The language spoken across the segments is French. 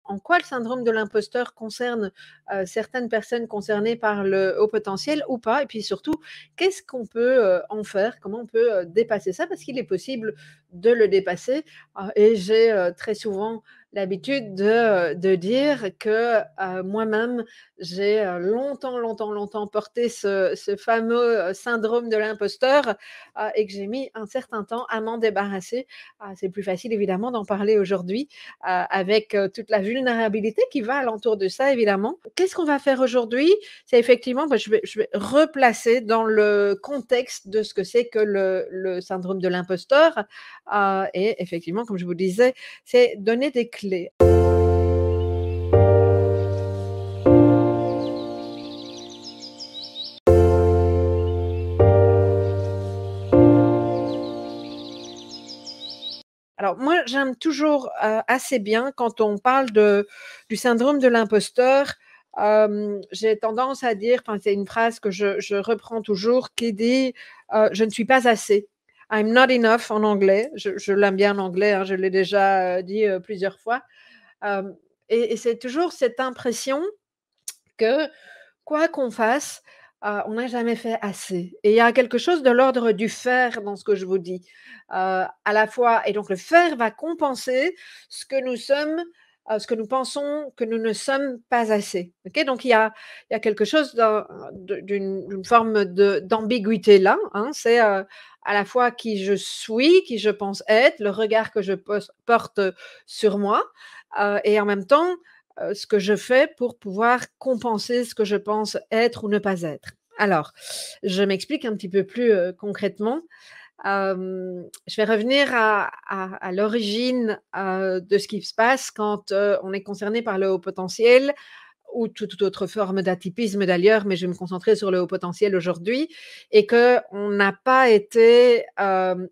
en quoi le syndrome de l'imposteur concerne certaines personnes concernées par le haut potentiel ou pas. Et puis surtout, qu'est-ce qu'on peut en faire? Comment on peut dépasser ça? Parce qu'il est possible de le dépasser. Et j'ai très souvent l'habitude de dire que moi-même, j'ai longtemps porté ce fameux syndrome de l'imposteur et que j'ai mis un certain temps à m'en débarrasser. C'est plus facile évidemment d'en parler aujourd'hui avec toute la vulnérabilité qui va alentour de ça évidemment. Qu'est-ce qu'on va faire aujourd'hui? C'est effectivement, je vais replacer dans le contexte de ce que c'est que le syndrome de l'imposteur. Et effectivement, comme je vous disais, c'est donner des clés. Alors moi, j'aime toujours assez bien quand on parle du syndrome de l'imposteur. J'ai tendance à dire, enfin, c'est une phrase que je reprends toujours qui dit je ne suis pas assez. I'm not enough en anglais. Je l'aime bien en anglais, hein, je l'ai déjà dit plusieurs fois. Euh, et c'est toujours cette impression que quoi qu'on fasse, on n'a jamais fait assez et il y a quelque chose de l'ordre du faire dans ce que je vous dis. À la fois et donc le faire va compenser ce que nous sommes, ce que nous pensons que nous ne sommes pas assez. OK? Donc il y a quelque chose d'une forme d'ambiguïté là, hein. C'est, à la fois qui je suis, qui je pense être, le regard que je porte sur moi, et en même temps, ce que je fais pour pouvoir compenser ce que je pense être ou ne pas être. Alors, je m'explique un petit peu plus, concrètement. Je vais revenir à l'origine, de ce qui se passe quand, on est concerné par le haut potentiel ou toute autre forme d'atypisme d'ailleurs, mais je vais me concentrer sur le haut potentiel aujourd'hui et qu'on n'a pas été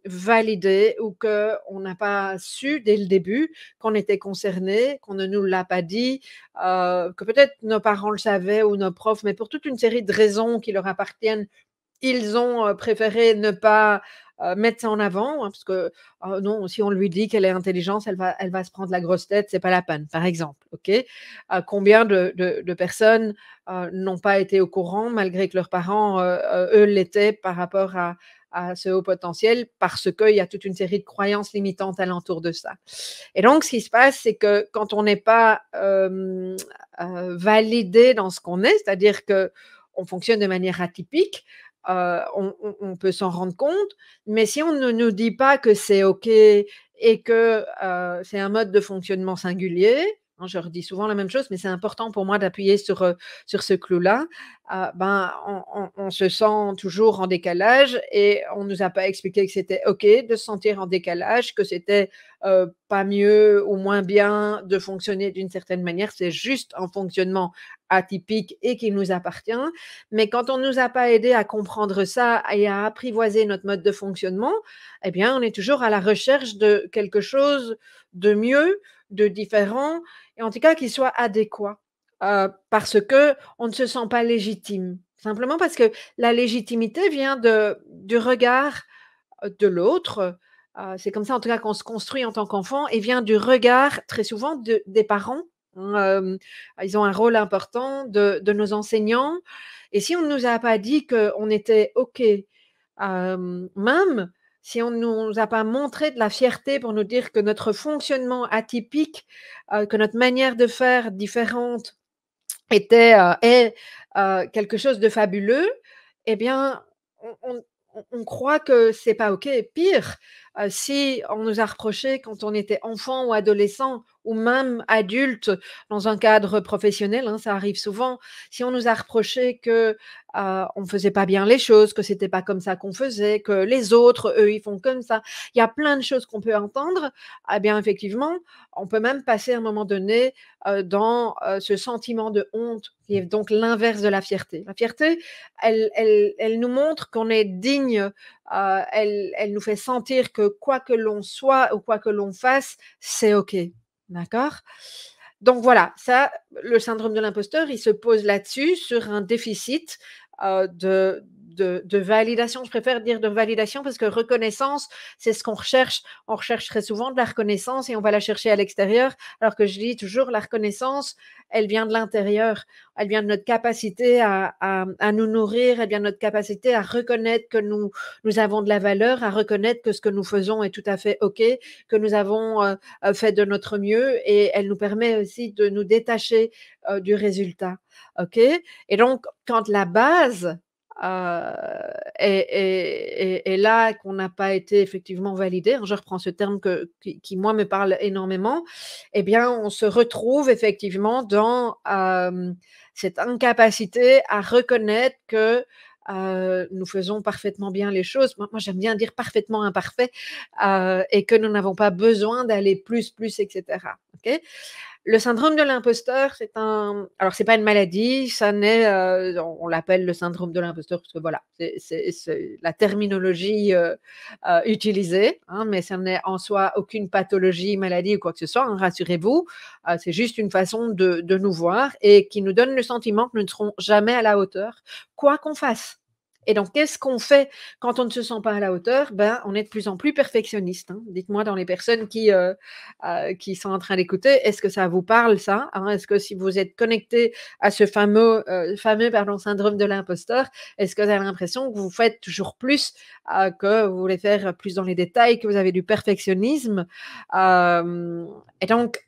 validé ou qu'on n'a pas su dès le début qu'on était concerné, qu'on ne nous l'a pas dit, que peut-être nos parents le savaient ou nos profs, mais pour toute une série de raisons qui leur appartiennent, ils ont préféré ne pas mettre ça en avant, hein, parce que non, si on lui dit qu'elle est intelligente, elle va se prendre la grosse tête, c'est pas la peine, par exemple. Ok. Combien de personnes n'ont pas été au courant malgré que leurs parents, eux, l'étaient par rapport à ce haut potentiel, parce qu'il y a toute une série de croyances limitantes alentour de ça. Et donc, ce qui se passe, c'est que quand on n'est pas validé dans ce qu'on est, c'est-à-dire que on fonctionne de manière atypique, on peut s'en rendre compte, mais si on ne nous dit pas que c'est OK et que c'est un mode de fonctionnement singulier, hein, je redis souvent la même chose, mais c'est important pour moi d'appuyer sur ce clou-là, ben, on se sent toujours en décalage et on ne nous a pas expliqué que c'était OK de se sentir en décalage, que c'était pas mieux ou moins bien de fonctionner d'une certaine manière, c'est juste un fonctionnement atypique et qui nous appartient. Mais quand on ne nous a pas aidé à comprendre ça et à apprivoiser notre mode de fonctionnement, eh bien, on est toujours à la recherche de quelque chose de mieux, de différent et en tout cas qui soit adéquat. Parce qu'on ne se sent pas légitime. Simplement parce que la légitimité vient du regard de l'autre. C'est comme ça en tout cas qu'on se construit en tant qu'enfant et vient du regard très souvent des parents, hein. Ils ont un rôle important de nos enseignants et si on ne nous a pas dit qu'on était OK, même si on ne nous a pas montré de la fierté pour nous dire que notre fonctionnement atypique, que notre manière de faire différente est quelque chose de fabuleux, eh bien, on croit que c'est pas OK. Pire, si on nous a reproché quand on était enfant ou adolescent ou même adulte dans un cadre professionnel, hein, ça arrive souvent. Si on nous a reproché que, on faisait pas bien les choses, que c'était pas comme ça qu'on faisait, que les autres, eux, ils font comme ça. Il y a plein de choses qu'on peut entendre. Eh bien, effectivement, on peut même passer à un moment donné dans ce sentiment de honte, qui est donc l'inverse de la fierté. La fierté, elle nous montre qu'on est digne, elle nous fait sentir que quoi que l'on soit ou quoi que l'on fasse, c'est OK. D'accord? Donc voilà, ça, le syndrome de l'imposteur, il se pose là-dessus, sur un déficit de validation. Je préfère dire de validation parce que reconnaissance, c'est ce qu'on recherche. On recherche très souvent de la reconnaissance et on va la chercher à l'extérieur, alors que je dis toujours la reconnaissance, elle vient de l'intérieur. Elle vient de notre capacité à nous nourrir, elle vient de notre capacité à reconnaître que nous avons de la valeur, à reconnaître que ce que nous faisons est tout à fait OK, que nous avons fait de notre mieux et elle nous permet aussi de nous détacher du résultat. OK? Et donc, quand la base est là, qu'on n'a pas été effectivement validé, hein, je reprends ce terme qui, moi, me parle énormément, eh bien, on se retrouve effectivement dans cette incapacité à reconnaître que nous faisons parfaitement bien les choses. Moi, j'aime bien dire parfaitement imparfait et que nous n'avons pas besoin d'aller plus, etc. OK? Le syndrome de l'imposteur, alors c'est pas une maladie, ça n'est, on l'appelle le syndrome de l'imposteur parce que voilà, c'est la terminologie utilisée, hein, mais ça n'est en soi aucune pathologie, maladie ou quoi que ce soit, hein, rassurez-vous. C'est juste une façon de nous voir et qui nous donne le sentiment que nous ne serons jamais à la hauteur, quoi qu'on fasse. Et donc, qu'est-ce qu'on fait quand on ne se sent pas à la hauteur? Ben, on est de plus en plus perfectionniste, hein. Dites-moi, dans les personnes qui sont en train d'écouter, est-ce que ça vous parle ça, hein? Est-ce que si vous êtes connecté à ce fameux pardon, syndrome de l'imposteur, est-ce que vous avez l'impression que vous faites toujours plus, que vous voulez faire plus dans les détails, que vous avez du perfectionnisme? Et donc,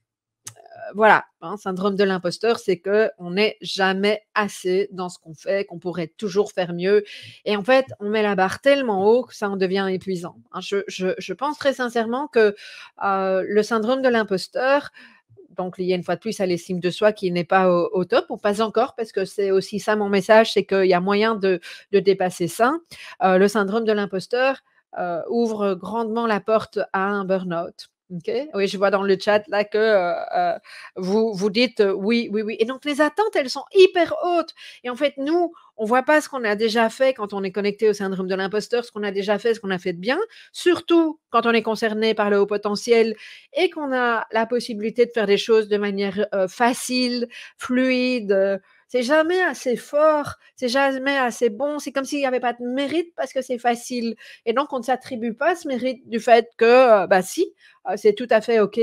voilà, hein, syndrome de l'imposteur, c'est qu'on n'est jamais assez dans ce qu'on fait, qu'on pourrait toujours faire mieux. Et en fait, on met la barre tellement haut que ça en devient épuisant, hein. Je pense très sincèrement que le syndrome de l'imposteur, donc lié une fois de plus à l'estime de soi qui n'est pas au top, ou pas encore, parce que c'est aussi ça mon message, c'est qu'il y a moyen de dépasser ça. Le syndrome de l'imposteur ouvre grandement la porte à un burn-out. OK? Oui, je vois dans le chat là que vous dites oui, oui, oui. Et donc les attentes, elles sont hyper hautes. Et en fait, nous, on ne voit pas ce qu'on a déjà fait quand on est connecté au syndrome de l'imposteur, ce qu'on a déjà fait, ce qu'on a fait de bien, surtout quand on est concerné par le haut potentiel et qu'on a la possibilité de faire des choses de manière facile, fluide. C'est jamais assez fort, c'est jamais assez bon. C'est comme s'il n'y avait pas de mérite parce que c'est facile. Et donc, on ne s'attribue pas ce mérite du fait que, bah si, c'est tout à fait OK.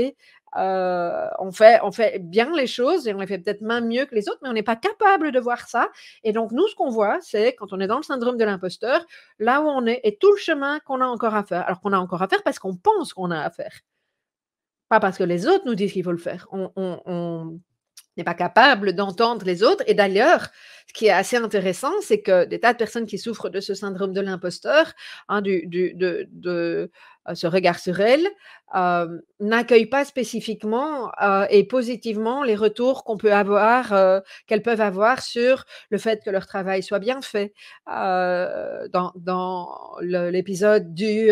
On fait bien les choses et on les fait peut-être même mieux que les autres, mais on n'est pas capable de voir ça. Et donc, nous, ce qu'on voit, c'est quand on est dans le syndrome de l'imposteur, là où on est et tout le chemin qu'on a encore à faire. Alors qu'on a encore à faire parce qu'on pense qu'on a à faire. Pas parce que les autres nous disent qu'il faut le faire. On n'est pas capable d'entendre les autres. Et d'ailleurs, ce qui est assez intéressant, c'est que des tas de personnes qui souffrent de ce syndrome de l'imposteur, hein, de ce regard sur elles, n'accueillent pas spécifiquement et positivement les retours qu'elles peuvent avoir sur le fait que leur travail soit bien fait. Dans l'épisode du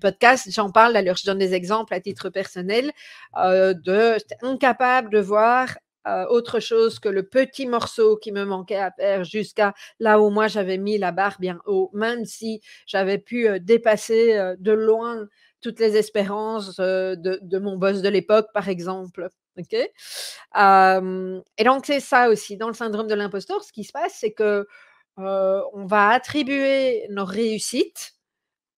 podcast, j'en parle, d'ailleurs je donne des exemples à titre personnel, j'étais incapable de voir autre chose que le petit morceau qui me manquait à faire jusqu'à là où moi j'avais mis la barre bien haut, même si j'avais pu dépasser de loin toutes les espérances de mon boss de l'époque, par exemple. OK? Et donc c'est ça aussi, dans le syndrome de l'imposteur, ce qui se passe, c'est que on va attribuer nos réussites.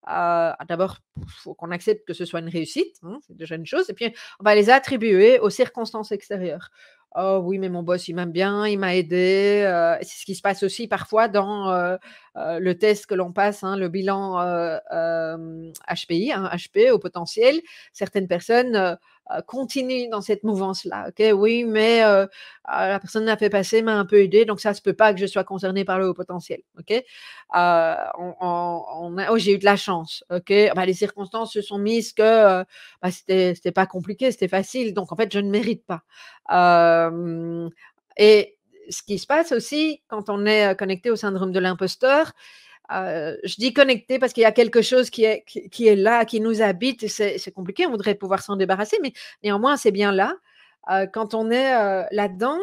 D'abord, il faut qu'on accepte que ce soit une réussite, hein, c'est déjà une chose, et puis on va les attribuer aux circonstances extérieures. «Oh oui, mais mon boss, il m'aime bien, il m'a aidé», et c'est ce qui se passe aussi parfois dans le test que l'on passe, hein, le bilan HPI, hein, HP au potentiel. Certaines personnes continuent dans cette mouvance-là. OK, oui, mais la personne m'a fait passer, m'a un peu aidé, donc ça ne se peut pas que je sois concernée par le haut potentiel. OK, oh, j'ai eu de la chance. OK, bah, les circonstances se sont mises que bah, c'était pas compliqué, c'était facile, donc en fait, je ne mérite pas. Et ce qui se passe aussi quand on est connecté au syndrome de l'imposteur, je dis connecté parce qu'il y a quelque chose qui est là, qui nous habite, et c'est compliqué, on voudrait pouvoir s'en débarrasser, mais néanmoins, c'est bien là. Quand on est là-dedans,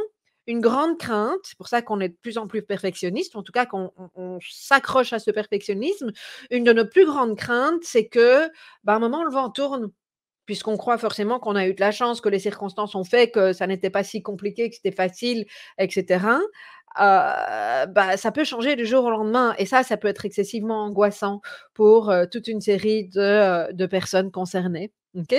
une grande crainte, c'est pour ça qu'on est de plus en plus perfectionniste, en tout cas qu'on s'accroche à ce perfectionnisme. Une de nos plus grandes craintes, c'est que, bah, à un moment, le vent tourne, puisqu'on croit forcément qu'on a eu de la chance, que les circonstances ont fait que ça n'était pas si compliqué, que c'était facile, et cetera. bah, ça peut changer du jour au lendemain et ça peut être excessivement angoissant pour, toute une série de personnes concernées. OK?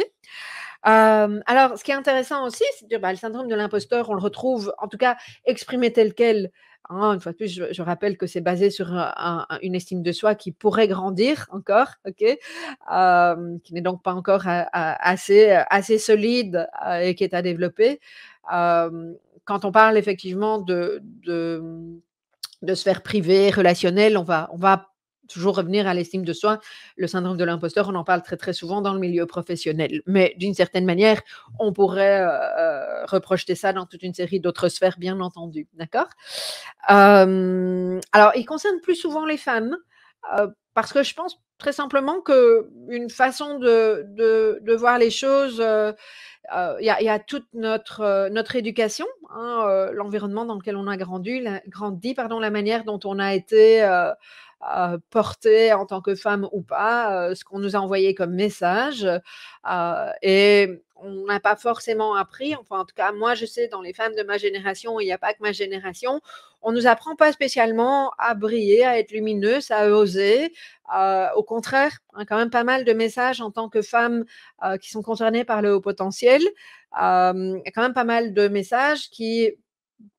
Alors ce qui est intéressant aussi, c'est que, bah, le syndrome de l'imposteur, on le retrouve, en tout cas exprimé tel quel, hein, une fois de plus, je rappelle que c'est basé sur une estime de soi qui pourrait grandir encore, OK? Qui n'est donc pas encore assez solide, et qui est à développer. Quand on parle effectivement de sphère privée, relationnelle, on va toujours revenir à l'estime de soi. Le syndrome de l'imposteur, on en parle très, très souvent dans le milieu professionnel. Mais d'une certaine manière, on pourrait, reprojeter ça dans toute une série d'autres sphères, bien entendu, d'accord? Alors il concerne plus souvent les femmes, parce que je pense très simplement qu'une façon de voir les choses, il y a toute notre éducation, hein, l'environnement dans lequel on a grandi, pardon, la manière dont on a été, porté en tant que femme ou pas, ce qu'on nous a envoyé comme message, et on n'a pas forcément appris, enfin, en tout cas, moi, je sais dans les femmes de ma génération, il n'y a pas que ma génération, on nous apprend pas spécialement à briller, à être lumineuse, à oser. Au contraire, hein, quand même pas mal de messages en tant que femme, qui sont concernées par le haut potentiel. Il y a quand même pas mal de messages qui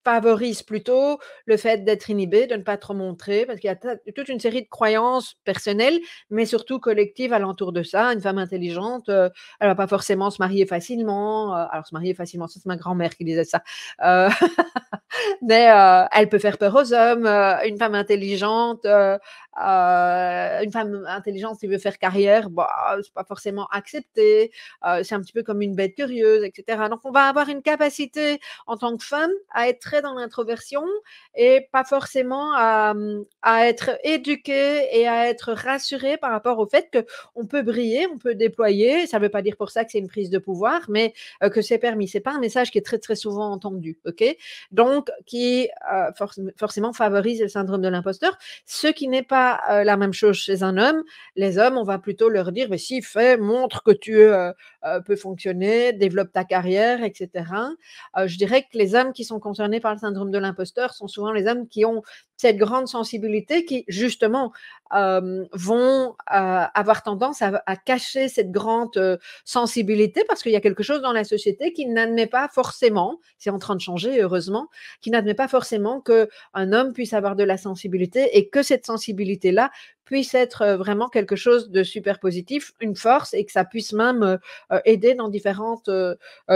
favorisent plutôt le fait d'être inhibé, de ne pas trop montrer, parce qu'il y a toute une série de croyances personnelles, mais surtout collectives alentour de ça. Une femme intelligente, elle va pas forcément se marier facilement. Alors se marier facilement, ça c'est ma grand-mère qui disait ça. Heu, mais elle peut faire peur aux hommes. Une femme intelligente qui veut faire carrière, bah, c'est pas forcément accepté. C'est un petit peu comme une bête curieuse, et cetera. Donc on va avoir une capacité en tant que femme à être très dans l'introversion et pas forcément à être éduquée et à être rassurée par rapport au fait qu'on peut briller, on peut déployer. Ça ne veut pas dire pour ça que c'est une prise de pouvoir, mais que c'est permis. C'est pas un message qui est très, très souvent entendu, OK? Donc qui, forcément favorise le syndrome de l'imposteur, ce qui n'est pas, la même chose chez un homme. Les hommes, on va plutôt leur dire: «Mais si, fais, montre que tu, peux fonctionner, développe ta carrière et cetera». Je dirais que les hommes qui sont concernés par le syndrome de l'imposteur sont souvent les hommes qui ont cette grande sensibilité qui justement, vont, avoir tendance à cacher cette grande, sensibilité parce qu'il y a quelque chose dans la société qui n'admet pas forcément, c'est en train de changer heureusement, qui n'admet pas forcément qu'un homme puisse avoir de la sensibilité et que cette sensibilité-là puisse être, vraiment quelque chose de super positif, une force et que ça puisse même, aider dans différentes,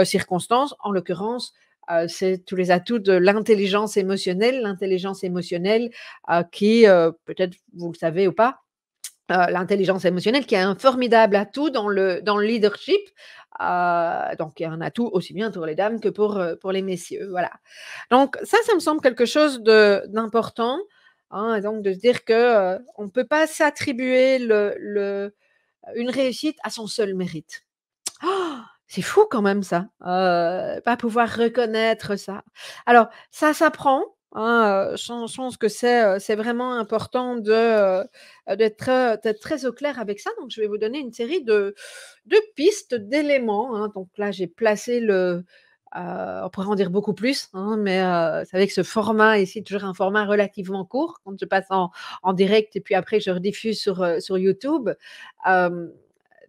circonstances. En l'occurrence, c'est tous les atouts de l'intelligence émotionnelle. L'intelligence émotionnelle, qui, peut-être vous le savez ou pas, l'intelligence émotionnelle qui est un formidable atout dans le leadership, donc il y a un atout aussi bien pour les dames que pour les messieurs, voilà. Donc ça me semble quelque chose d'important, hein, et donc de se dire que, on ne peut pas s'attribuer une réussite à son seul mérite. Oh, c'est fou quand même ça, pas pouvoir reconnaître ça. Alors ça s'apprend, hein, je pense que c'est vraiment important d'être très au clair avec ça. Donc je vais vous donner une série de pistes, d'éléments, hein. Donc là, j'ai placé on pourrait en dire beaucoup plus, hein, mais vous savez que ce format ici est toujours un format relativement court quand je passe en direct et puis après je rediffuse sur YouTube. Hem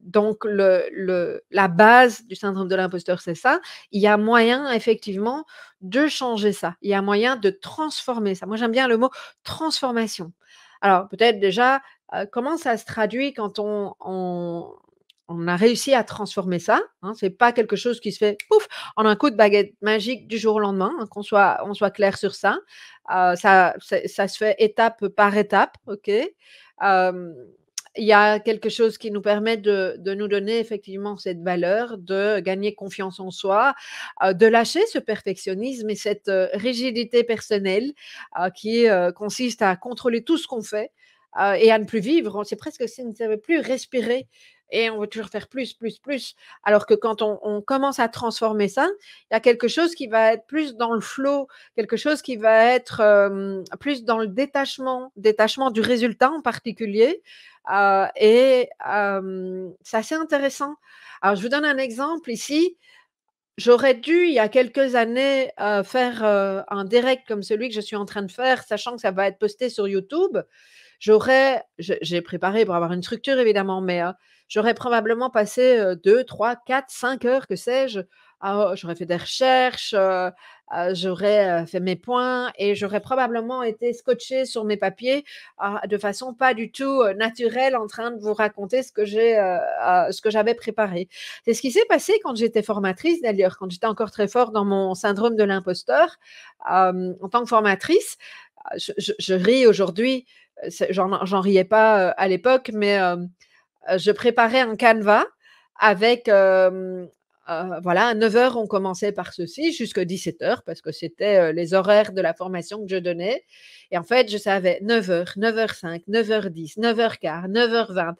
donc la base du syndrome de l'imposteur, c'est ça. Il y a moyen effectivement de changer ça. Il y a moyen de transformer ça. Moi, j'aime bien le mot transformation. Alors peut-être déjà, comment ça se traduit quand on a réussi à transformer ça, hein? C'est pas quelque chose qui se fait pouf, en un coup de baguette magique du jour au lendemain, hein, qu'on soit clair sur ça. Ça se fait étape par étape, OK? Hem il y a quelque chose qui nous permet de nous donner effectivement cette valeur, de gagner confiance en soi, de lâcher ce perfectionnisme et cette, rigidité personnelle, qui, consiste à contrôler tout ce qu'on fait, et à ne plus vivre. C'est presque si on ne savait plus respirer et on veut toujours faire plus, plus, plus. Alors que quand on commence à transformer ça, il y a quelque chose qui va être plus dans le flow, quelque chose qui va être, plus dans le détachement du résultat en particulier, et c'est assez intéressant. Alors je vous donne un exemple ici. j'aurais dû, il y a quelques années, faire, un direct comme celui que je suis en train de faire, sachant que ça va être posté sur YouTube. J'ai préparé pour avoir une structure évidemment, mais, j'aurais probablement passé, 2, 3, 4, 5 heures, que sais-je. J'aurais fait des recherches, j'aurais, fait mes points et j'aurais probablement été scotchée sur mes papiers, de façon pas du tout, naturelle en train de vous raconter ce que j'avais préparé. C'est ce qui s'est passé quand j'étais formatrice d'ailleurs, quand j'étais encore très fort dans mon syndrome de l'imposteur, en tant que formatrice. Je ris aujourd'hui, j'en riais pas, à l'époque, mais je préparais un canevas avec, voilà, à 9 heures, on commençait par ceci jusqu'à 17 heures parce que c'était, les horaires de la formation que je donnais et en fait, je savais 9 heures, 9h05, 9h10, 9h15, 9h20.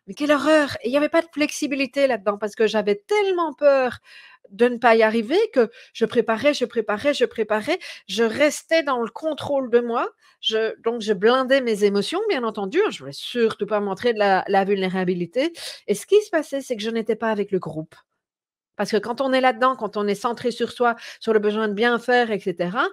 Mais quelle horreur! Et il y avait pas de flexibilité là-dedans parce que j'avais tellement peur de ne pas y arriver que je préparais, je préparais, je préparais. Je restais dans le contrôle de moi. Donc je blindais mes émotions, bien entendu, hein. Je voulais surtout pas montrer de la vulnérabilité et ce qui se passait, c'est que je n'étais pas avec le groupe. Parce que quand on est là-dedans, quand on est centré sur soi, sur le besoin de bien faire et cetera,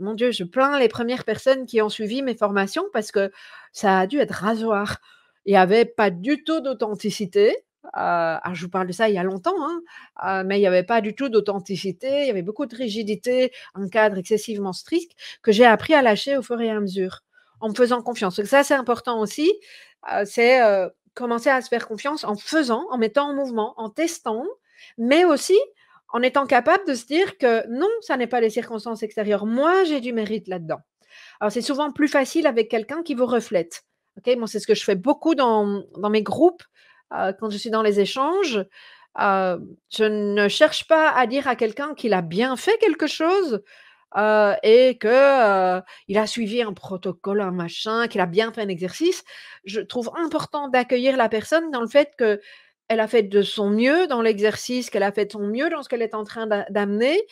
mon Dieu, je plains les premières personnes qui ont suivi mes formations parce que ça a dû être rasoir. Il y avait pas du tout d'authenticité, alors je vous parle de ça il y a longtemps, hein, mais il y avait pas du tout d'authenticité, il y avait beaucoup de rigidité, un cadre excessivement strict que j'ai appris à lâcher au fur et à mesure, en me faisant confiance. Donc ça, c'est important aussi, c'est, commencer à se faire confiance en faisant, en mettant en mouvement, en testant, mais aussi en étant capable de se dire que non, ça n'est pas les circonstances extérieures. Moi, j'ai du mérite là-dedans. Alors, c'est souvent plus facile avec quelqu'un qui vous reflète. Ok, moi, c'est ce que je fais beaucoup dans mes groupes, quand je suis dans les échanges. Je ne cherche pas à dire à quelqu'un qu'il a bien fait quelque chose et que il a suivi un protocole, un machin, qu'il a bien fait un exercice. Je trouve important d'accueillir la personne dans le fait que elle a fait de son mieux dans l'exercice, qu'elle a fait de son mieux dans ce qu'elle est en train d'amener,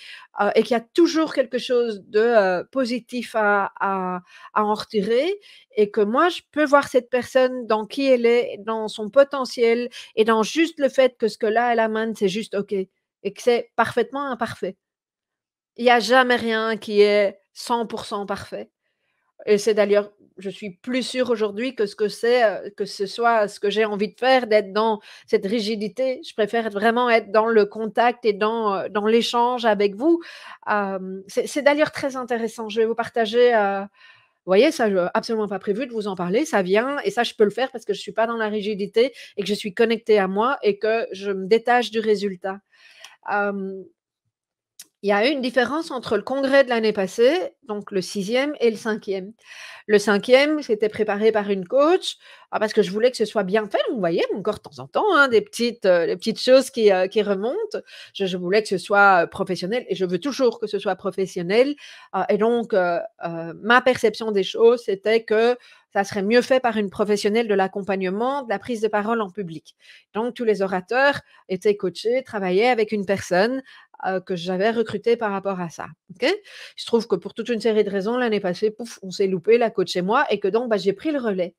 et qu'il y a toujours quelque chose de, positif à en retirer et que moi, je peux voir cette personne dans qui elle est, dans son potentiel et dans juste le fait que ce que là, elle amène, c'est juste OK et que c'est parfaitement imparfait. Il y a jamais rien qui est 100% parfait. Et c'est d'ailleurs je suis plus sûre aujourd'hui que que ce soit ce que j'ai envie de faire, d'être dans cette rigidité. Je préfère vraiment être dans le contact et dans l'échange avec vous. C'est d'ailleurs très intéressant. Je vais vous partager, vous voyez, ça, absolument pas prévu de vous en parler, ça vient et ça, je peux le faire parce que je suis pas dans la rigidité et que je suis connectée à moi et que je me détache du résultat. Hem Il y a eu une différence entre le congrès de l'année passée, donc le 6e et le 5e. Le 5e, c'était préparé par une coach, parce que je voulais que ce soit bien fait. Donc vous voyez, encore de temps en temps, hein, des petites choses qui remontent. Je voulais que ce soit, professionnel et je veux toujours que ce soit professionnel, et donc ma perception des choses, c'était que ça serait mieux fait par une professionnelle de l'accompagnement, de la prise de parole en public. Donc tous les orateurs étaient coachés, travaillaient avec une personne que j'avais recruté par rapport à ça, OK? Il se trouve que pour toute une série de raisons, l'année passée, pouf, on s'est loupé, la coach et moi, et que donc, bah, j'ai pris le relais.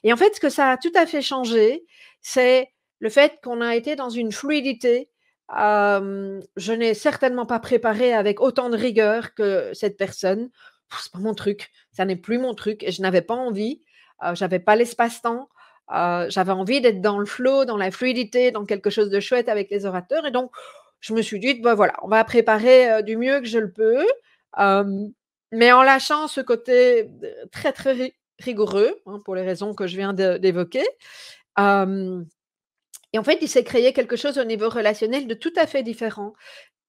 Et en fait, ce que ça a tout à fait changé, c'est le fait qu'on a été dans une fluidité. Je n'ai certainement pas préparé avec autant de rigueur que cette personne. C'est pas mon truc, ça n'est plus mon truc et je n'avais pas envie, j'avais pas l'espace-temps, j'avais envie d'être dans le flow, dans la fluidité, dans quelque chose de chouette avec les orateurs et donc je me suis dit: «Bah, voilà, on va préparer, du mieux que je le peux», hem, mais en lâchant ce côté très, très rigoureux, hein, pour les raisons que je viens d'évoquer. Hem Et en fait, il s'est créé quelque chose au niveau relationnel de tout à fait différent.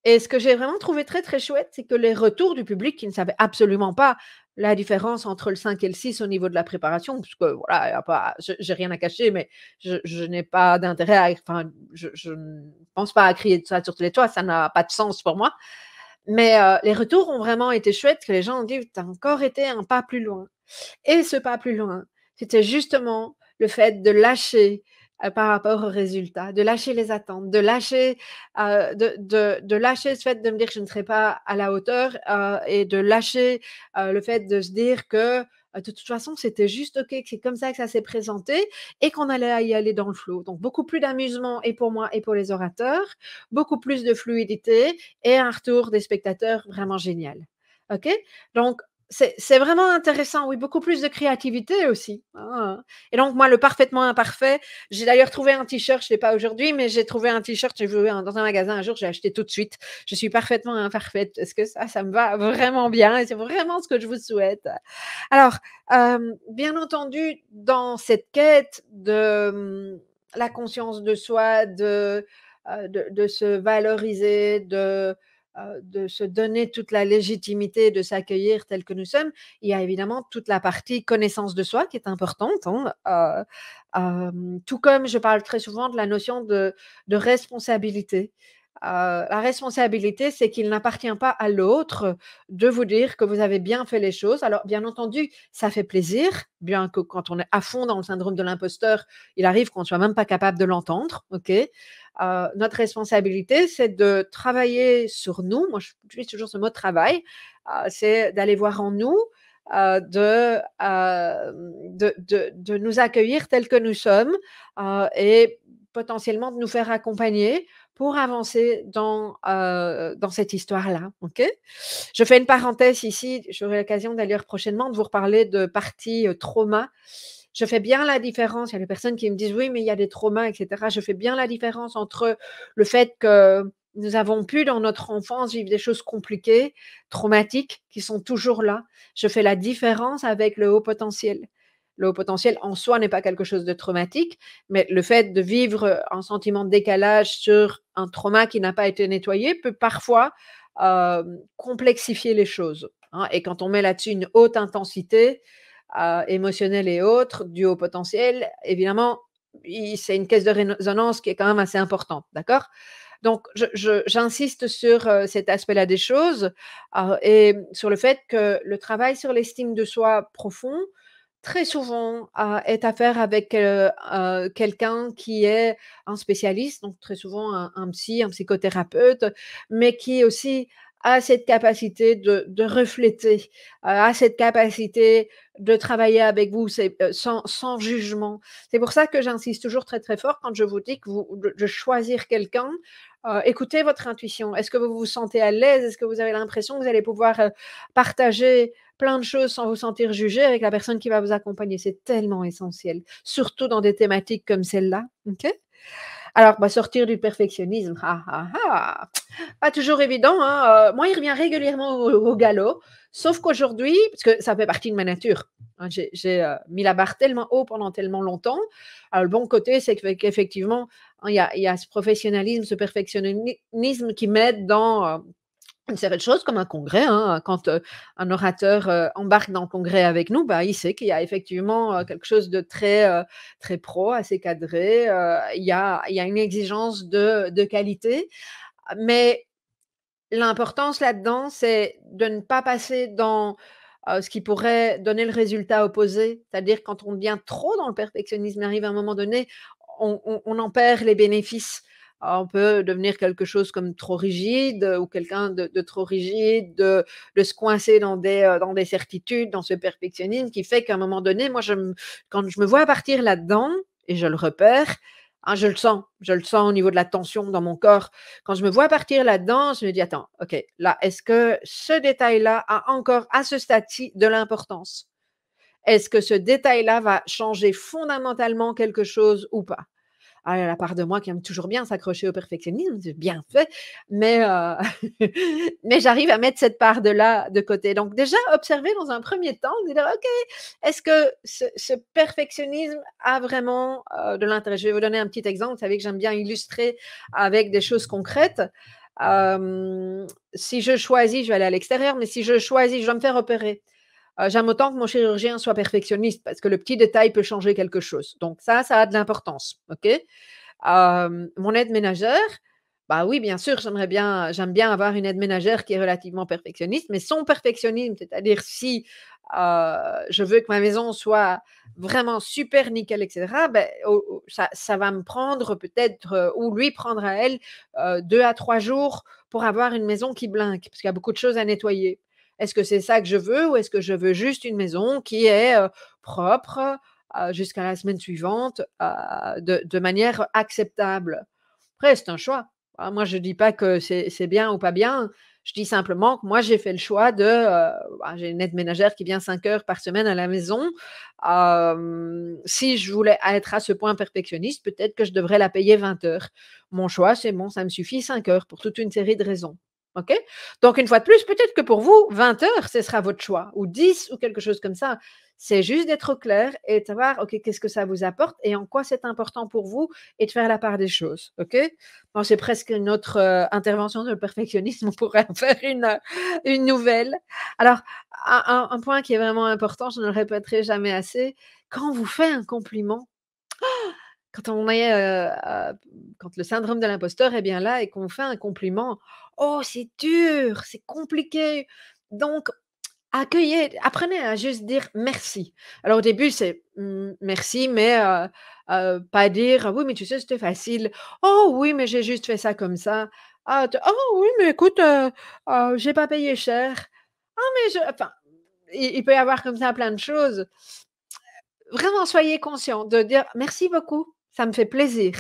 Et ce que j'ai vraiment trouvé très, très chouette, c'est que les retours du public qui ne savait absolument pas la différence entre le 5 et le 6 au niveau de la préparation, puisque voilà, y a pas j'ai rien à cacher, mais je n'ai pas d'intérêt à enfin, je ne pense pas à crier de ça sur tous les toits, ça n'a pas de sens pour moi. Mais les retours ont vraiment été chouettes, que les gens ont dit: «Tu as encore été un pas plus loin». Et ce pas plus loin, c'était justement le fait de lâcher, par rapport aux résultats, de lâcher les attentes, de lâcher ce fait de me dire que je ne serai pas à la hauteur, et de lâcher, le fait de se dire que, de toute façon, c'était juste OK, que c'est comme ça que ça s'est présenté et qu'on allait y aller dans le flow. Donc beaucoup plus d'amusement et pour moi et pour les orateurs, beaucoup plus de fluidité et un retour des spectateurs vraiment génial. OK? Donc c'est vraiment intéressant, oui, beaucoup plus de créativité aussi, hein, et donc moi, le parfaitement imparfait, j'ai d'ailleurs trouvé un t-shirt, je ne l'ai pas aujourd'hui, mais j'ai trouvé un t-shirt, j'ai vu dans un magasin un jour, j'ai acheté tout de suite. Je suis parfaitement imparfaite. Est-ce que ça me va vraiment bien et c'est vraiment ce que je vous souhaite. Alors, bien entendu, dans cette quête de la conscience de soi, de se valoriser, de se donner toute la légitimité de s'accueillir tel que nous sommes, il y a évidemment toute la partie connaissance de soi qui est importante, hein, tout comme je parle très souvent de la notion de responsabilité. La responsabilité, c'est qu'il n'appartient pas à l'autre de vous dire que vous avez bien fait les choses. Alors, bien entendu, ça fait plaisir, bien que quand on est à fond dans le syndrome de l'imposteur, il arrive qu'on ne soit même pas capable de l'entendre. OK. Notre responsabilité, c'est de travailler sur nous. Moi, j'utilise toujours ce mot travail. C'est d'aller voir en nous, de nous accueillir tels que nous sommes, et potentiellement de nous faire accompagner pour avancer dans cette histoire-là. OK? Je fais une parenthèse ici, j'aurai l'occasion d'ailleurs prochainement de vous reparler de partie trauma. Je fais bien la différence. Il y a des personnes qui me disent oui, mais il y a des traumas, etc. Je fais bien la différence entre le fait que nous avons pu dans notre enfance vivre des choses compliquées, traumatiques, qui sont toujours là. Je fais la différence avec le haut potentiel. Le haut potentiel en soi n'est pas quelque chose de traumatique, mais le fait de vivre un sentiment de décalage sur un trauma qui n'a pas été nettoyé peut parfois complexifier les choses, hein. Et quand on met là-dessus une haute intensité émotionnelle et autres, du haut potentiel, évidemment, c'est une caisse de résonance qui est quand même assez importante, d'accord? Donc, j'insiste sur cet aspect-là des choses, et sur le fait que le travail sur l'estime de soi profond, très souvent, est à faire avec quelqu'un qui est un spécialiste, donc très souvent un psy, un psychothérapeute, mais qui aussi a cette capacité de refléter, a cette capacité de travailler avec vous sans jugement. C'est pour ça que j'insiste toujours très très fort quand je vous dis que de choisir quelqu'un. Écoutez votre intuition. Est-ce que vous vous sentez à l'aise? Est-ce que vous avez l'impression que vous allez pouvoir partager plein de choses sans vous sentir jugé avec la personne qui va vous accompagner? C'est tellement essentiel, surtout dans des thématiques comme celle-là. OK? Alors, bah, sortir du perfectionnisme, pas toujours évident, hein, moi, il revient régulièrement au galop, sauf qu'aujourd'hui, parce que ça fait partie de ma nature, hein, j'ai mis la barre tellement haut pendant tellement longtemps. Alors le bon côté, c'est qu'effectivement, hein, il y a ce professionnalisme, ce perfectionnisme qui m'aide dans, une série de choses comme un congrès, hein, quand, un orateur, embarque dans le congrès avec nous, bah, il sait qu'il y a effectivement, quelque chose de très pro, assez cadré, il y a une exigence de qualité, mais l'importance là-dedans, c'est de ne pas passer dans, ce qui pourrait donner le résultat opposé. C'est-à-dire quand on devient trop dans le perfectionnisme, il arrive à un moment donné, on en perd les bénéfices. On peut devenir quelque chose comme trop rigide, ou quelqu'un de trop rigide, de se coincer dans des certitudes, dans ce perfectionnisme qui fait qu'à un moment donné, moi quand je me vois partir là-dedans et je le repère, hein, je le sens au niveau de la tension dans mon corps. Quand je me vois partir là-dedans, je me dis: «Attends, OK, là, est-ce que ce détail-là a encore, à ce stade-ci, de l'importance? Est-ce que ce détail-là va changer fondamentalement quelque chose ou pas?» Ah, il y a la part de moi qui aime toujours bien s'accrocher au perfectionnisme, c'est bien fait, mais mais j'arrive à mettre cette part de là de côté. Donc déjà, observer dans un premier temps, vous dire: «OK, est-ce que ce perfectionnisme a vraiment, de l'intérêt?» Je vais vous donner un petit exemple. Vous savez que j'aime bien illustrer avec des choses concrètes. Si je choisis, je vais aller à l'extérieur, mais si je choisis, je dois me faire opérer. J'aime autant que mon chirurgien soit perfectionniste parce que le petit détail peut changer quelque chose. Donc ça a de l'importance, OK? Mon aide ménagère, Bah oui, bien sûr, j'aime bien avoir une aide ménagère qui est relativement perfectionniste, mais son perfectionnisme, c'est-à-dire si, je veux que ma maison soit vraiment super nickel et cetera, beh, ça va me prendre peut-être, ou lui prendre à elle, 2 à 3 jours pour avoir une maison qui blinque, parce qu'il y a beaucoup de choses à nettoyer. Est-ce que c'est ça que je veux ou est-ce que je veux juste une maison qui est, propre, jusqu'à la semaine suivante, de manière acceptable? Après, c'est un choix. Moi, je dis pas que c'est bien ou pas bien. Je dis simplement que moi, j'ai fait le choix de, j'ai une aide ménagère qui vient 5 heures par semaine à la maison. Si je voulais être à ce point perfectionniste, peut-être que je devrais la payer 20 heures. Mon choix, c'est bon, ça me suffit 5 heures pour toute une série de raisons. OK? Donc une fois de plus, peut-être que pour vous, 20 heures, ce sera votre choix ou 10 ou quelque chose comme ça. C'est juste d'être au clair et de savoir, OK, qu'est-ce que ça vous apporte et en quoi c'est important pour vous et de faire la part des choses. OK? Bon, c'est presque une autre, intervention sur le perfectionnisme, on pourrait en faire une nouvelle. Alors, un point qui est vraiment important, je ne le répéterai jamais assez, quand on vous fait un compliment, quand on est, quand le syndrome de l'imposteur est bien là et qu'on fait un compliment, oh, c'est dur, c'est compliqué. Donc accueillez, apprenez à juste dire merci. Alors au début, c'est, merci, mais pas dire: «Ah oui, mais tu sais, c'était facile. Oh oui, mais j'ai juste fait ça comme ça. Ah te oh oui, mais écoute, j'ai pas payé cher. Ah mais je» enfin, il peut y avoir comme ça plein de choses. Vraiment, soyez conscients de dire: «Merci beaucoup, ça me fait plaisir»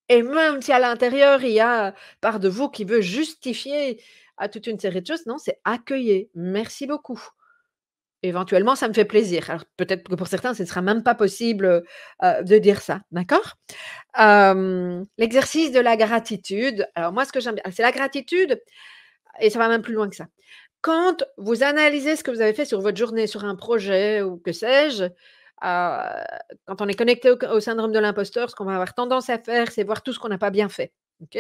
et même si à l'intérieur, il y a part de vous qui veut justifier à toute une série de choses, non, c'est accueillez: «Merci beaucoup». Éventuellement, ça me fait plaisir. Alors peut-être que pour certains, ce ne sera même pas possible, de dire ça, d'accord? L'exercice de la gratitude, alors moi, ce que j'aime bien c'est la gratitude et ça va même plus loin que ça. Quand vous analysez ce que vous avez fait sur votre journée, sur un projet ou que sais-je, quand on est connecté au syndrome de l'imposteur, ce qu'on va avoir tendance à faire, c'est voir tout ce qu'on n'a pas bien fait, OK?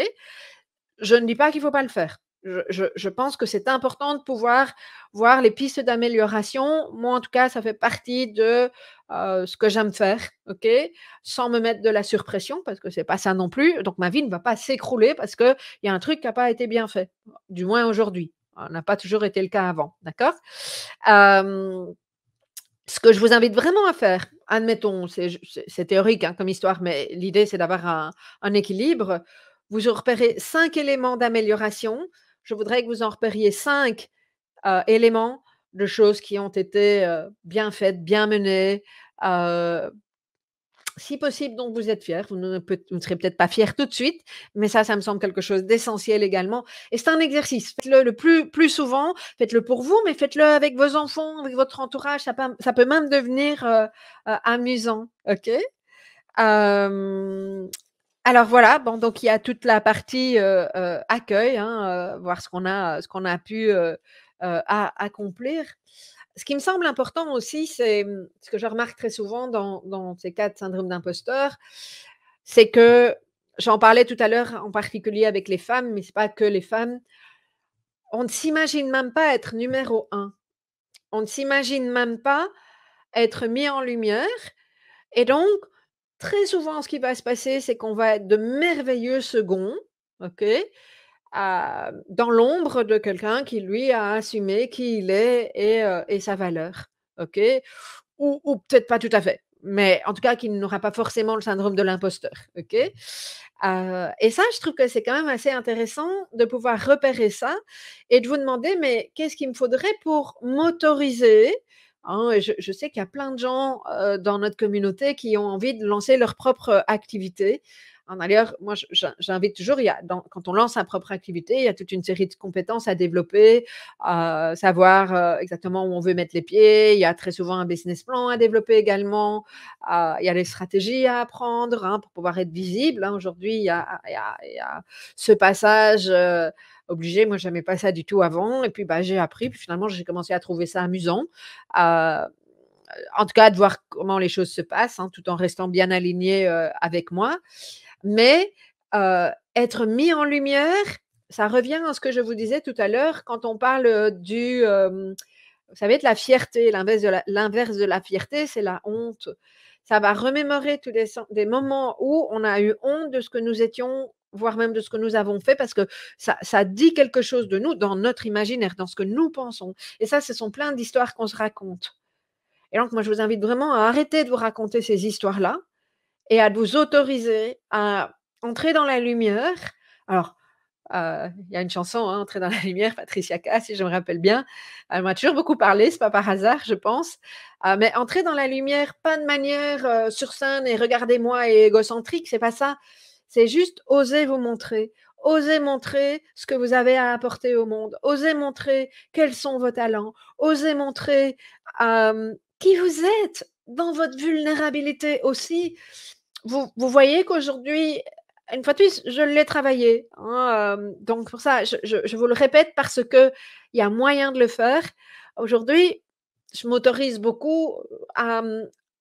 Je ne dis pas qu'il ne faut pas le faire. Je pense que c'est important de pouvoir voir les pistes d'amélioration. Moi, en tout cas, ça fait partie de, ce que j'aime faire, OK? Sans me mettre de la surpression parce que c'est pas ça non plus. Donc ma vie ne va pas s'écrouler parce qu'il y a un truc qui a pas été bien fait, du moins aujourd'hui. Ça n'a pas toujours été le cas avant, d'accord? Hem, Ce que je vous invite vraiment à faire, admettons, c'est théorique, hein, comme histoire, mais l'idée, c'est d'avoir un équilibre. Vous repérez 5 éléments d'amélioration. Je voudrais que vous en repériez 5 éléments de choses qui ont été, bien faites, bien menées, heu, si possible dont vous êtes fiers. Vous ne serez peut-être pas fiers tout de suite, mais ça me semble quelque chose d'essentiel également et c'est un exercice. Faites-le le plus souvent, faites-le pour vous, mais faites-le avec vos enfants, avec votre entourage, ça peut même devenir, amusant, OK? Hem, alors voilà, bon donc il y a toute la partie, accueil, hein, voir ce qu'on a pu, accomplir. Ce qui me semble important aussi, c'est, ce que je remarque très souvent dans ces cas de syndrome d'imposteur, c'est que j'en parlais tout à l'heure en particulier avec les femmes, mais c'est pas que les femmes, on ne s'imagine même pas être numéro un. On ne s'imagine même pas être mis en lumière et donc très souvent, ce qui va se passer, c'est qu'on va être de merveilleux seconds, OK? Dans l'ombre de quelqu'un qui, lui, a assumé qui il est et sa valeur, OK? Ou peut-être pas tout à fait, mais en tout cas qui n'aura pas forcément le syndrome de l'imposteur, OK? Et ça, je trouve que c'est quand même assez intéressant de pouvoir repérer ça et de vous demander: «Mais qu'est-ce qu'il me faudrait pour m'autoriser?» Hein, et je sais qu'il y a plein de gens, dans notre communauté qui ont envie de lancer leur propre, activité. Hein, d'ailleurs, moi, j'invite toujours, il y a quand on lance sa propre activité, il y a toute une série de compétences à développer, savoir, exactement où on veut mettre les pieds. Il y a très souvent un business plan à développer également. Il y a les stratégies à apprendre, hein, pour pouvoir être visible, hein. Aujourd'hui, il y a ce passage, obligé. Moi, j'aimais pas ça du tout avant et puis, bah, j'ai appris, puis finalement, j'ai commencé à trouver ça amusant. Heu, En tout cas, de voir comment les choses se passent, hein, tout en restant bien aligné, avec moi. Mais, être mis en lumière, ça revient à ce que je vous disais tout à l'heure quand on parle, vous savez, de la fierté. L'inverse de la fierté, c'est la honte. Ça va remémorer tous des moments où on a eu honte de ce que nous étions voire même de ce que nous avons fait, parce que ça dit quelque chose de nous dans notre imaginaire, dans ce que nous pensons. Et ça, ce sont plein d'histoires qu'on se raconte. Et donc, moi, je vous invite vraiment à arrêter de vous raconter ces histoires-là et à vous autoriser à entrer dans la lumière. Alors, il y a une chanson, hein, «Entrer dans la lumière», Patricia Cass, si je me rappelle bien. Elle m'a toujours beaucoup parlé, c'est pas par hasard, je pense. Mais entrer dans la lumière, pas de manière, sur scène et «regardez-moi» et égocentrique, c'est pas ça. C'est juste oser vous montrer. Oser montrer ce que vous avez à apporter au monde. Oser montrer quels sont vos talents. Oser montrer, qui vous êtes dans votre vulnérabilité aussi. Vous voyez qu'aujourd'hui, une fois de plus, je l'ai travaillé, hein, donc pour ça, je vous le répète parce qu'il y a moyen de le faire. Aujourd'hui, je m'autorise beaucoup à,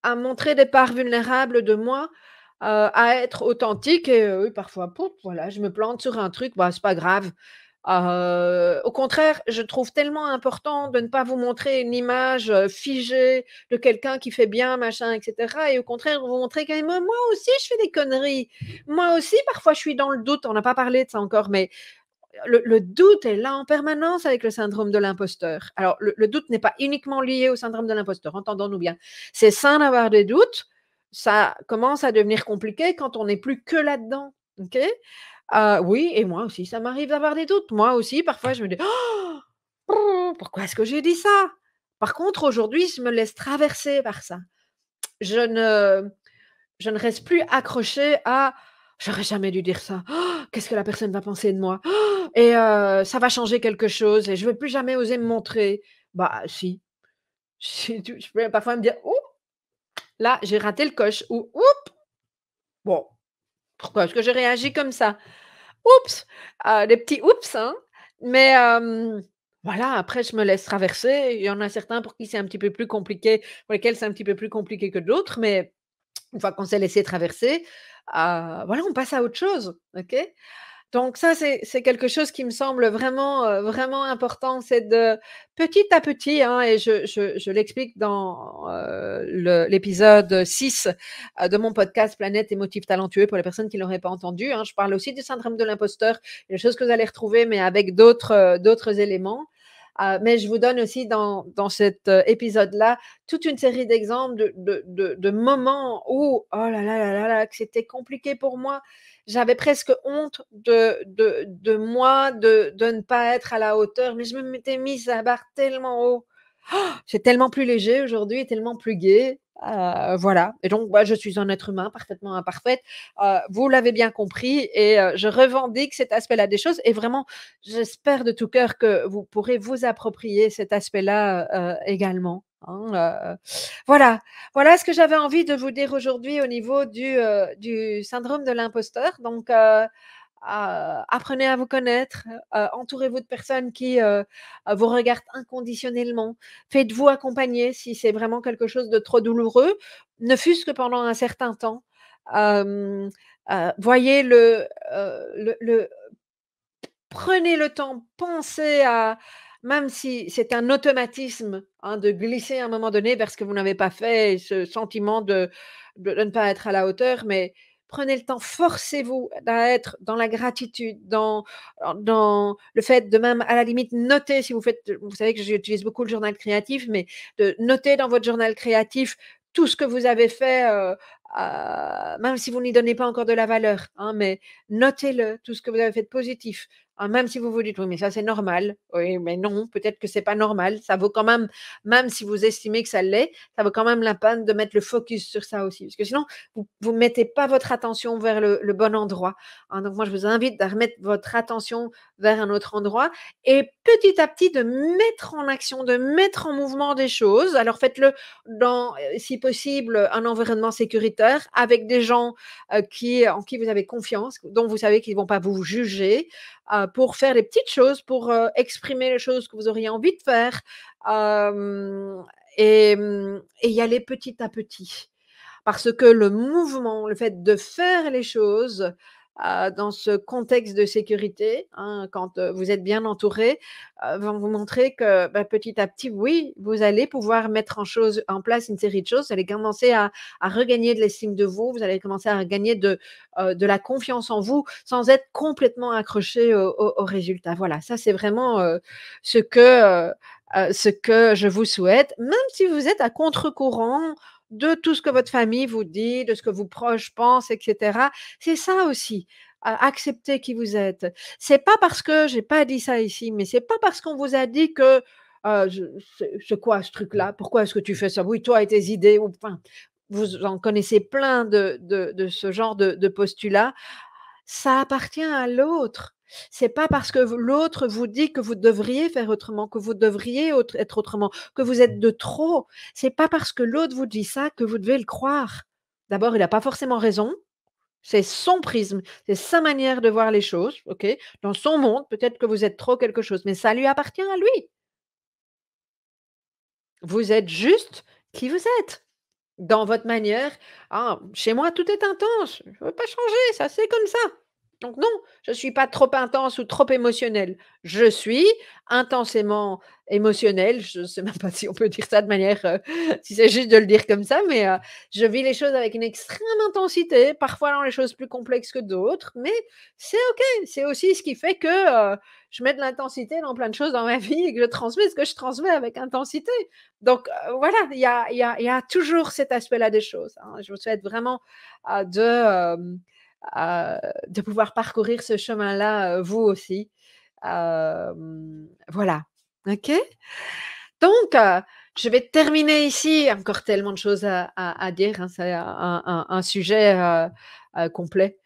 à montrer des parts vulnérables de moi, à être authentique et oui, parfois, pouf, voilà, je me plante sur un truc, bah, c'est pas grave. Au contraire, je trouve tellement important de ne pas vous montrer une image, figée de quelqu'un qui fait bien, machin et cetera et au contraire, vous montrer quand même: «Moi aussi je fais des conneries. Moi aussi parfois je suis dans le doute». On n'a pas parlé de ça encore, mais le doute est là en permanence avec le syndrome de l'imposteur. Alors le doute n'est pas uniquement lié au syndrome de l'imposteur, entendons-nous bien. C'est sain d'avoir des doutes, ça commence à devenir compliqué quand on n'est plus que là-dedans, OK? Oui et moi aussi, ça m'arrive d'avoir des doutes. Moi aussi, parfois, je me dis: «Oh, pourquoi est-ce que j'ai dit ça?» Par contre, aujourd'hui, je me laisse traverser par ça. Je ne je ne reste plus accrochée à: «J'aurais jamais dû dire ça. Qu'est-ce que la personne va penser de moi? Et ça va changer quelque chose et je vais plus jamais oser me montrer». Bah si, je peux parfois me dire: «Ouh, là, j'ai raté le coche» ou «Oups, bon, pourquoi est-ce que j'ai réagi comme ça?» Oups! Des petits oups, hein, mais voilà, après je me laisse traverser. Il y en a certains pour qui c'est un petit peu plus compliqué, pour lesquels c'est un petit peu plus compliqué que d'autres, mais une fois qu'on s'est laissé traverser, voilà, on passe à autre chose, OK? Donc ça, c'est quelque chose qui me semble vraiment, vraiment important, c'est de petit à petit, hein et je l'explique dans, l'épisode 6 de mon podcast Planète émotif talentueux pour les personnes qui l'auraient pas entendu, hein. Je parle aussi du syndrome de l'imposteur, des choses que vous allez retrouver, mais avec d'autres éléments. Mais je vous donne aussi dans cet, épisode-là, toute une série d'exemples de moments où, oh là là là là là, que c'était compliqué pour moi. J'avais presque honte de moi, de ne pas être à la hauteur, mais je me m'étais mise la barre tellement haut. C'est tellement plus léger aujourd'hui, tellement plus gai, voilà et donc bah, je suis un être humain parfaitement imparfaite, vous l'avez bien compris et je revendique cet aspect-là des choses et vraiment, j'espère de tout cœur que vous pourrez vous approprier cet aspect-là, également, hein, voilà. Voilà ce que j'avais envie de vous dire aujourd'hui au niveau du syndrome de l'imposteur donc apprenez à vous connaître, entourez-vous de personnes qui, vous regardent inconditionnellement. Faites-vous accompagner si c'est vraiment quelque chose de trop douloureux, ne fût-ce que pendant un certain temps. Hem, voyez prenez le temps, pensez à même si c'est un automatisme, hein, de glisser à un moment donné vers ce que vous n'avez pas fait et ce sentiment de ne pas être à la hauteur, mais prenez le temps, forcez-vous à être dans la gratitude, dans le fait de même, à la limite, noter si vous savez que j'utilise beaucoup le journal créatif, mais de noter dans votre journal créatif tout ce que vous avez fait, même si vous n'y donnez pas encore de la valeur, hein, mais notez-le, tout ce que vous avez fait de positif. Même si vous vous dites: «Oui, mais ça, c'est normal». Oui, mais non, peut-être que c'est pas normal. Ça vaut quand même, même si vous estimez que ça l'est, ça vaut quand même la peine de mettre le focus sur ça aussi. Parce que sinon, vous mettez pas votre attention vers le bon endroit, hein. Donc moi, je vous invite à remettre votre attention vers un autre endroit et petit à petit de mettre en action, de mettre en mouvement des choses. Alors faites-le dans, si possible, un environnement sécuritaire avec des gens, en qui vous avez confiance, dont vous savez qu'ils vont pas vous juger, pour faire des petites choses, pour, exprimer les choses que vous auriez envie de faire, hem et y aller petit à petit. Parce que le mouvement, le fait de faire les choses, dans ce contexte de sécurité, hein, quand, vous êtes bien entourés, vont vous montrer que, bah, petit à petit, oui, vous allez pouvoir mettre en place une série de choses. Vous allez commencer à regagner de l'estime de vous, vous allez commencer à regagner de la confiance en vous, sans être complètement accroché aux résultats. Voilà, ça c'est vraiment, ce que je vous souhaite, même si vous êtes à contre-courant de tout ce que votre famille vous dit, de ce que vos proches pensent et cetera. C'est ça aussi, accepter qui vous êtes. C'est pas parce que j'ai pas dit ça ici, mais c'est pas parce qu'on vous a dit que, je c'est quoi ce truc-là? Pourquoi est-ce que tu fais ça? Oui, toi et tes idées ou enfin, vous en connaissez plein de ce genre de postulats. Ça appartient à l'autre. C'est pas parce que l'autre vous dit que vous devriez faire autrement, que vous devriez être autrement, que vous êtes de trop. C'est pas parce que l'autre vous dit ça que vous devez le croire. D'abord, il n'a pas forcément raison. C'est son prisme, c'est sa manière de voir les choses, OK? Dans son monde, peut-être que vous êtes trop quelque chose, mais ça lui appartient à lui. Vous êtes juste qui vous êtes. Dans votre manière: «Ah, chez moi, tout est intense, je ne veux pas changer, ça, c'est comme ça». Donc non, je ne suis pas trop intense ou trop émotionnelle. Je suis intensément émotionnelle, je ne sais même pas si on peut dire ça de manière, si c'est juste de le dire comme ça, mais je vis les choses avec une extrême intensité, parfois dans les choses plus complexes que d'autres, mais c'est OK. C'est aussi ce qui fait que, je mets de l'intensité dans plein de choses dans ma vie et que je transmets ce que je transmets avec intensité. Donc voilà, il y a toujours cet aspect-là des choses, hein. Je vous souhaite vraiment, de pouvoir parcourir ce chemin-là, vous aussi. Voilà, OK? Donc je vais terminer ici. Encore tellement de choses à dire, hein. C'est un sujet, complet,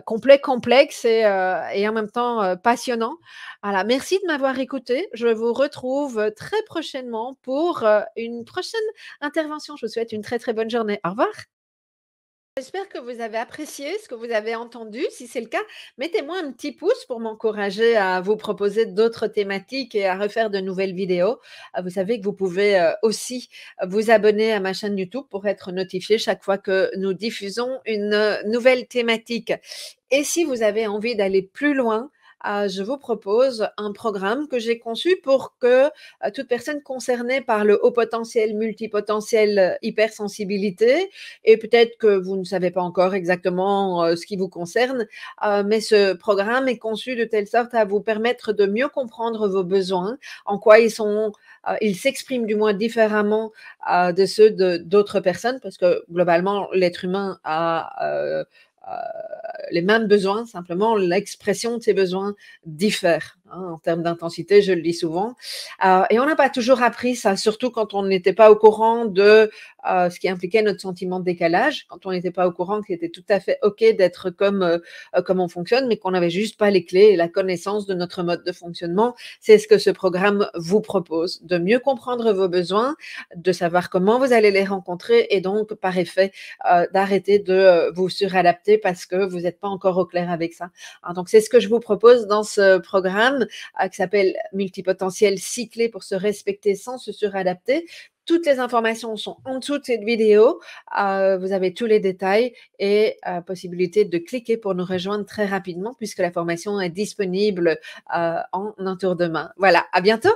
complet, complexe et en même temps, passionnant. Voilà, merci de m'avoir écoutée. Je vous retrouve, très prochainement pour, une prochaine intervention. Je vous souhaite une très, très bonne journée. Au revoir. J'espère que vous avez apprécié ce que vous avez entendu. Si c'est le cas, mettez-moi un petit pouce pour m'encourager à vous proposer d'autres thématiques et à refaire de nouvelles vidéos. Vous savez que vous pouvez aussi vous abonner à ma chaîne YouTube pour être notifié chaque fois que nous diffusons une nouvelle thématique. Et si vous avez envie d'aller plus loin, je vous propose un programme que j'ai conçu pour que toute personne concernée par le haut potentiel, multipotentiel, hypersensibilité, et peut-être que vous ne savez pas encore exactement ce qui vous concerne, mais ce programme est conçu de telle sorte à vous permettre de mieux comprendre vos besoins, en quoi ils s'expriment du moins différemment de ceux d'autres personnes, parce que globalement, l'être humain a les mêmes besoins, simplement l'expression de ces besoins diffère, hein, en termes d'intensité, je le dis souvent. Et on n'a pas toujours appris ça, surtout quand on n'était pas au courant de ce qui impliquait notre sentiment de décalage, quand on n'était pas au courant qu'il était tout à fait OK d'être comme on fonctionne, mais qu'on n'avait juste pas les clés et la connaissance de notre mode de fonctionnement. C'est ce que ce programme vous propose, de mieux comprendre vos besoins, de savoir comment vous allez les rencontrer et donc, par effet, d'arrêter de vous suradapter parce que vous n'êtes pas encore au clair avec ça. Hein, donc, c'est ce que je vous propose dans ce programme qui s'appelle Multipotentiel cyclé pour se respecter sans se suradapter. Toutes les informations sont en dessous de cette vidéo. Vous avez tous les détails et possibilité de cliquer pour nous rejoindre très rapidement puisque la formation est disponible en un tour de main. Voilà, à bientôt.